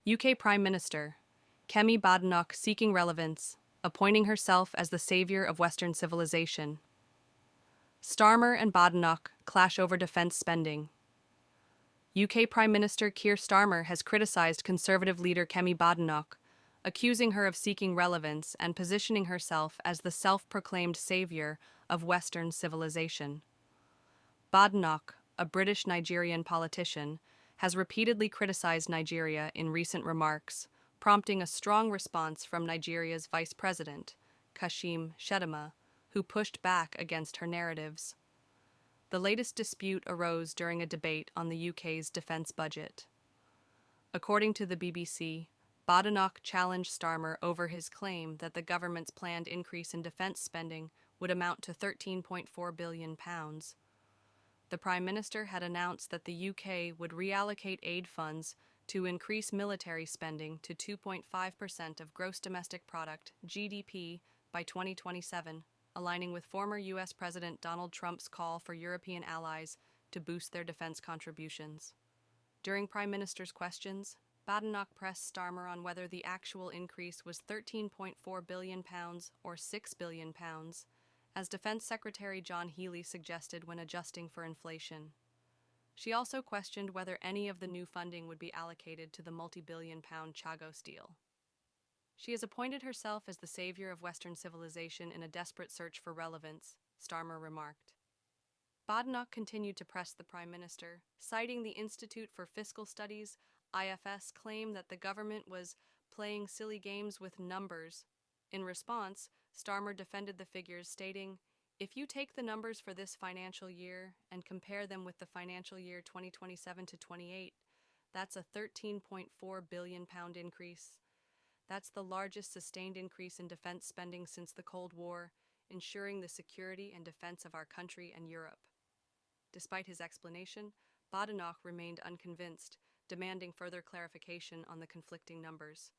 UK Prime Minister Kemi Badenoch seeking relevance, appointing herself as the saviour of Western civilization. Starmer and Badenoch clash over defence spending. UK Prime Minister Keir Starmer has criticised Conservative Leader Kemi Badenoch, accusing her of seeking relevance and positioning herself as the self-proclaimed saviour of Western civilization. Badenoch, a British Nigerian politician, has repeatedly criticised Nigeria in recent remarks, prompting a strong response from Nigeria's Vice President, Kashim Shettima, who pushed back against her narratives. The latest dispute arose during a debate on the UK's defence budget. According to the BBC, Badenoch challenged Starmer over his claim that the government's planned increase in defence spending would amount to £13.4 billion. The Prime Minister had announced that the UK would reallocate aid funds to increase military spending to 2.5% of gross domestic product (GDP) by 2027, aligning with former US President Donald Trump's call for European allies to boost their defense contributions. During Prime Minister's questions, Badenoch pressed Starmer on whether the actual increase was £13.4 billion or £6 billion, as Defense Secretary John Healey suggested when adjusting for inflation. She also questioned whether any of the new funding would be allocated to the multi-billion-pound Chagos deal. She has appointed herself as the saviour of Western civilization in a desperate search for relevance, Starmer remarked. Badenoch continued to press the Prime Minister, citing the Institute for Fiscal Studies (IFS) claim that the government was playing silly games with numbers. In response, Starmer defended the figures, stating, "If you take the numbers for this financial year and compare them with the financial year 2027 to 28, that's a £13.4 billion increase. That's the largest sustained increase in defense spending since the Cold War, ensuring the security and defense of our country and Europe." Despite his explanation, Badenoch remained unconvinced, demanding further clarification on the conflicting numbers.